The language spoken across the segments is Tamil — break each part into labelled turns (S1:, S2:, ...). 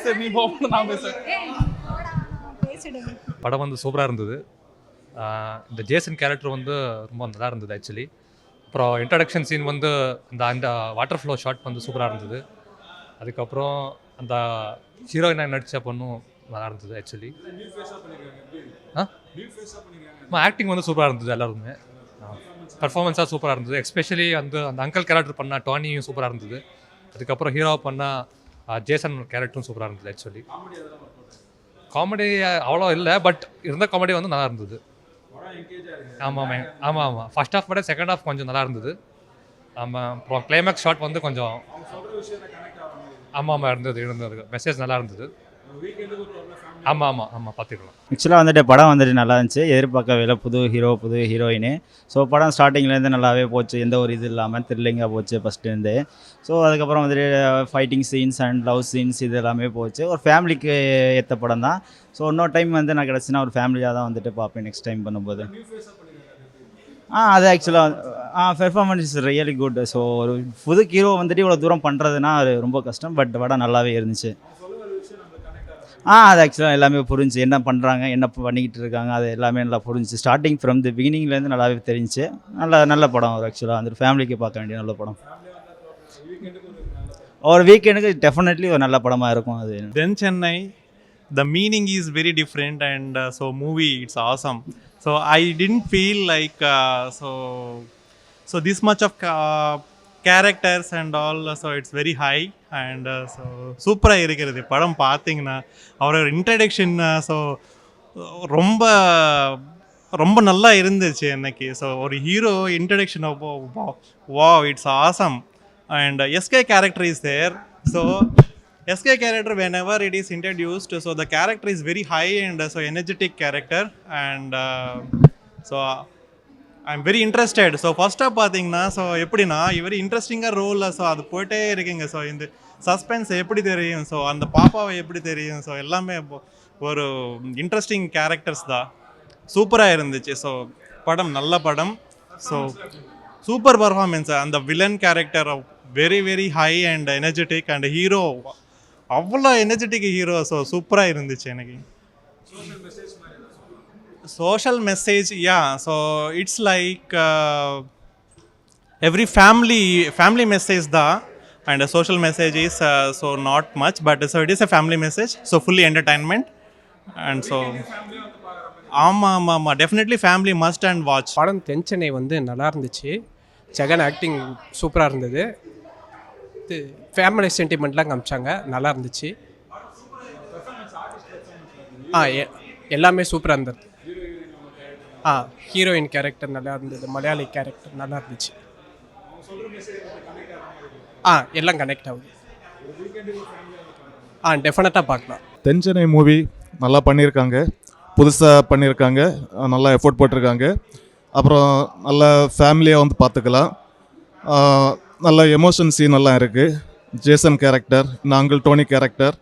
S1: சரி நீ போகணும் நான் பேசுகிறேன். படம் வந்து சூப்பராக இருந்தது. இந்த ஜேசன் கேரக்டர் வந்து ரொம்ப நல்லா இருந்தது ஆக்சுவலி. அப்புறம் இன்ட்ரடக்ஷன் சீன் வந்து அந்த வாட்டர் ஃப்ளோ ஷாட் வந்து சூப்பராக இருந்தது. அதுக்கப்புறம் அந்த ஹீரோயினாக நடித்த பொண்ணும் நல்லா இருந்தது ஆக்சுவலி. ஆக்டிங் வந்து சூப்பராக இருந்தது. எல்லாருமே பர்ஃபார்மன்ஸாக சூப்பராக இருந்தது. எஸ்பெஷலி அந்த அங்கிள் கேரக்டர் பண்ண டோனியும் சூப்பராக இருந்தது. அதுக்கப்புறம் ஹீரோவை பண்ண ஜேசன் கேரக்டரும் சூப்பராக இருந்தது ஆக்சுவலி. காமெடி அவ்வளோ இல்லை, பட் இருந்த காமெடி வந்து நல்லா இருந்தது. ஆமாம் ஆமாம் ஆமாம். ஃபர்ஸ்ட் ஹாஃப் விட செகண்ட் ஹாஃப் கொஞ்சம் நல்லா இருந்தது. ஆமாம். அப்புறம் கிளைமேக்ஸ் ஷாட் வந்து கொஞ்சம் ஆமாம் இருந்தது. மெசேஜ் நல்லா இருந்தது. ஆமாம் பார்த்துக்கலாம்.
S2: ஆக்சுவலாக வந்துட்டு படம் வந்துட்டு நல்லா இருந்துச்சு. எதிர்பார்க்கவே இல்லை. புது ஹீரோ புது ஹீரோயினு. ஸோ படம் ஸ்டார்டிங்லேருந்து நல்லாவே போச்சு. எந்த ஒரு இது இல்லாமல் த்ரில்லிங்காக போச்சு ஃபஸ்ட்டுலேருந்து. ஸோ அதுக்கப்புறம் வந்துட்டு fighting scenes and love scenes இது எல்லாமே போச்சு. ஒரு ஃபேமிலிக்கு ஏற்ற படம் தான். ஸோ இன்னொரு டைம் வந்து நான் கிடச்சின்னா ஒரு ஃபேமிலியாக தான் வந்துட்டு பார்ப்பேன் நெக்ஸ்ட் டைம் பண்ணும்போது. அது ஆக்சுவலாக performance is really good. So ஒரு புது ஹீரோ வந்துட்டு இவ்வளோ தூரம் பண்ணுறதுனா அது ரொம்ப கஷ்டம். பட் படம் நல்லாவே இருந்துச்சு. அது ஆக்சுவலாக எல்லாமே புரிஞ்சு என்ன பண்ணுறாங்க என்ன பண்ணிக்கிட்டு இருக்காங்க அது எல்லாமே நல்லா புரிஞ்சு. ஸ்டார்டிங் ஃப்ரம் தி பிகினிங்லேருந்து நல்லாவே தெரிஞ்சு. நல்ல படம் ஒரு ஆக்சுவலாக அந்த ஃபேமிலிக்கு பார்க்க வேண்டிய நல்ல படம். ஒரு வீக்கெண்டுக்கு டெஃபினெட்லி ஒரு நல்ல படமாக இருக்கும் அது.
S3: Then Chennai, the meaning is very different and so movie it's awesome. So I didn't feel like so this much of characters and all, so it's very high and so super இருக்கிறது படம் பார்த்தீங்கன்னா. அவரோட இன்ட்ரடக்ஷன் ஸோ ரொம்ப ரொம்ப நல்லா இருந்துச்சு எனக்கு. ஸோ ஒரு hero introduction wow it's awesome. And SK character is there. So SK character whenever it is introduced, so the character is very high and so energetic character and so I'm very interested. So first up பாத்தீங்கன்னா ஸோ எப்படின்னா வெரி இன்ட்ரெஸ்டிங்காக ரோல். ஸோ அது போயிட்டே இருக்குங்க. ஸோ இந்த சஸ்பென்ஸ் எப்படி தெரியும், ஸோ அந்த பாப்பாவை எப்படி தெரியும், ஸோ எல்லாமே ஒரு இன்ட்ரெஸ்டிங் கேரக்டர்ஸ் தான். சூப்பராக இருந்துச்சு. ஸோ படம் நல்ல படம். So super performance. அந்த villain character very very high and energetic and hero அவ்வளோ எனர்ஜெட்டிக் ஹீரோ. ஸோ சூப்பராக இருந்துச்சு எனக்கு. Social message so it's like every family message தான் and social message is so not much but so it is a family message. So fully entertainment and so ஆமாம் definitely family must and watch.
S4: படம் தென்சென்னை வந்து நல்லா இருந்துச்சு. ஜெகன் ஆக்டிங் சூப்பராக இருந்தது. இது ஃபேமிலி சென்டிமெண்ட்லாம் காமிச்சாங்க, நல்லா இருந்துச்சு. எல்லாமே சூப்பராக இருந்தது. ஹீரோயின் கேரக்டர் நல்லா இருந்தது. மலையாளி கேரக்டர் நல்லா இருந்துச்சு. எல்லாம் கனெக்ட் ஆகுது. டெஃபினட்டாக பார்க்கலாம்.
S5: தென்சென்னை மூவி நல்லா பண்ணியிருக்காங்க. புதுசாக பண்ணியிருக்காங்க. நல்லா எஃபோர்ட் போட்டிருக்காங்க. அப்புறம் நல்ல ஃபேமிலியாக வந்து பார்த்துக்கலாம். நல்ல எமோஷன் சீன் எல்லாம் இருக்குது. Jason character, uncle Tony character,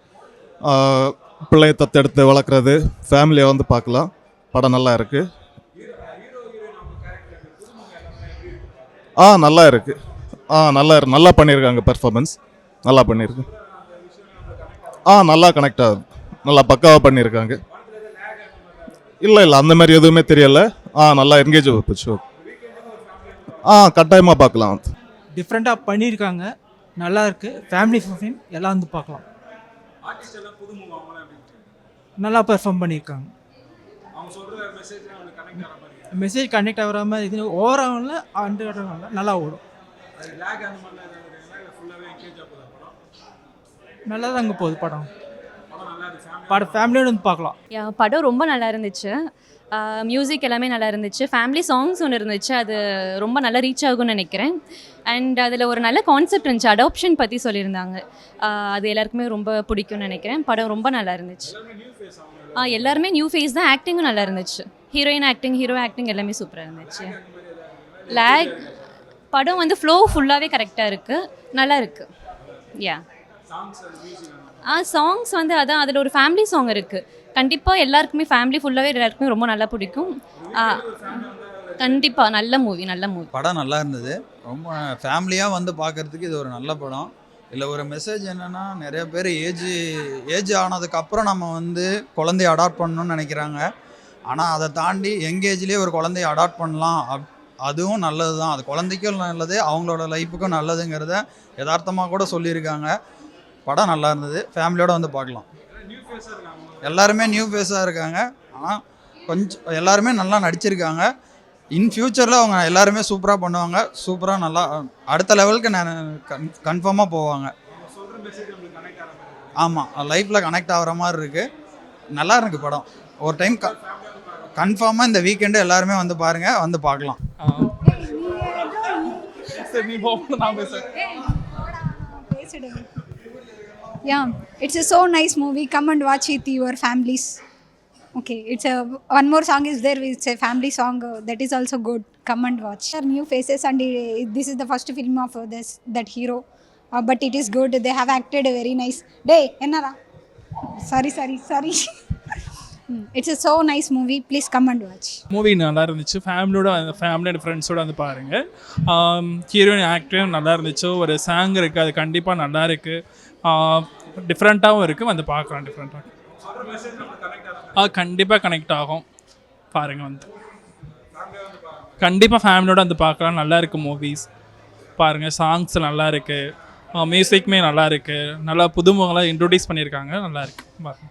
S5: பிள்ளையை தத்தெடுத்து வளர்க்குறது, ஃபேமிலியை வந்து பார்க்கலாம். படம் நல்லா இருக்குது. நல்லா இருக்குது. நல்லா பண்ணியிருக்காங்க. பெர்ஃபார்மன்ஸ் நல்லா பண்ணியிருக்கு. நல்லா கனெக்ட் ஆகுது. நல்லா பக்காவாக பண்ணியிருக்காங்க. இல்லை அந்த மாதிரி எதுவுமே தெரியலை. நல்லா என்கேஜ் போச்சு. கட்டாயமாக பார்க்கலாம்.
S6: டிஃப்ரெண்ட்டாக பண்ணியிருக்காங்க. நல்லா இருக்குது. ஃபேமிலி ஃபிலிம் எல்லாம் வந்து பார்க்கலாம். நல்லா பெர்ஃபார்ம் பண்ணியிருக்காங்க. மெசேஜ் கனெக்ட் ஆகிற மாதிரி இது ஓவரால் நல்லா ஓடும். நல்லா தாங்க போகுது படம். ஃபேமிலியோடு வந்து பார்க்கலாம்.
S7: படம் ரொம்ப நல்லா இருந்துச்சு. மியூசிக் எல்லாமே நல்லா இருந்துச்சு. ஃபேமிலி சாங்ஸ் ஒன்று இருந்துச்சு, அது ரொம்ப நல்லா ரீச் ஆகும்னு நினைக்கிறேன். அண்ட் அதில் ஒரு நல்ல கான்செப்ட் இருந்துச்சு, அடாப்ஷன் பற்றி சொல்லியிருந்தாங்க. அது எல்லாருக்குமே ரொம்ப பிடிக்கும்னு நினைக்கிறேன். படம் ரொம்ப நல்லா இருந்துச்சு. எல்லாருமே நியூ ஃபேஸ் தான். ஆக்டிங்கும் நல்லா இருந்துச்சு. ஹீரோயின் ஆக்டிங், ஹீரோ ஆக்டிங் எல்லாமே சூப்பராக இருந்துச்சு. படம் வந்து ஃப்ளோ ஃபுல்லாகவே கரெக்டாக இருக்குது, நல்லா இருக்குது. சாங்ஸ் வந்து அதான் அதில் ஒரு ஃபேமிலி சாங் இருக்குது. கண்டிப்பாக எல்லாருக்குமே ஃபேமிலி ஃபுல்லாகவே எல்லாருக்குமே ரொம்ப நல்லா பிடிக்கும். கண்டிப்பாக நல்ல மூவி. படம்
S8: நல்லா இருந்தது. ரொம்ப ஃபேமிலியாக வந்து பார்க்குறதுக்கு இது ஒரு நல்ல படம். இதில் ஒரு மெசேஜ் என்னென்னா, நிறைய பேர் ஏஜ் ஆனதுக்கப்புறம் நம்ம வந்து குழந்தைய அடாப்ட் பண்ணணும்னு நினைக்கிறாங்க. ஆனால் அதை தாண்டி ஏஜ்லேயே ஒரு குழந்தைய அடாப்ட் பண்ணலாம். அதுவும் நல்லது தான். அது குழந்தைக்கும் நல்லது, அவங்களோட லைஃபுக்கும் நல்லதுங்கிறத யதார்த்தமாக கூட சொல்லியிருக்காங்க. படம் நல்லா இருந்தது. ஃபேமிலியோடு வந்து பார்க்கலாம். எல்லாருமே நியூ ஃபேஸாக இருக்காங்க. ஆனால் கொஞ்சம் எல்லாருமே நல்லா நடிச்சிருக்காங்க. இன் ஃப்யூச்சரில் அவங்க எல்லாருமே சூப்பராக பண்ணுவாங்க. சூப்பராக நல்லா அடுத்த லெவலுக்கு கன்ஃபார்மாக போவாங்க. ஆமாம், லைஃப்பில் கனெக்ட் ஆகிற மாதிரி இருக்குது. நல்லா இருக்குது படம். ஒரு டைம் கன்ஃபார்மாக இந்த வீக்கெண்டு எல்லாருமே வந்து பாருங்கள், வந்து பார்க்கலாம்.
S9: Yeah, it's a so nice movie. Come and watch it with your families. Okay, it's a one more song is there. It's a family song that is also good. Come and watch. There are new faces and this is the first film of that hero. But it is good. They have acted very nice. Day, enara. Sorry. It's a so nice movie. Please come and watch.
S10: Movie நல்லா இருந்துச்சு. ஃபேமிலி அண்ட் ஃப்ரெண்ட்ஸோடு வந்து பாருங்கள். ஹீரோயின் ஆக்டரும் நல்லா இருந்துச்சு. ஒரு சாங் இருக்குது, அது கண்டிப்பாக நல்லா இருக்குது. டிஃப்ரெண்ட்டாகவும் இருக்குது, வந்து பார்க்கலாம். டிஃப்ரெண்ட்டாக கண்டிப்பாக கனெக்ட் ஆகும். பாருங்கள், வந்து கண்டிப்பாக ஃபேமிலியோடு வந்து பார்க்கலாம். நல்லா இருக்குது மூவிஸ். பாருங்கள், சாங்ஸ் நல்லா இருக்குது, மியூசிக்குமே நல்லா இருக்குது, நல்லா புதுமுகங்களாக இன்ட்ரொடியூஸ் பண்ணியிருக்காங்க. நல்லா இருக்குது. பாருங்கள்.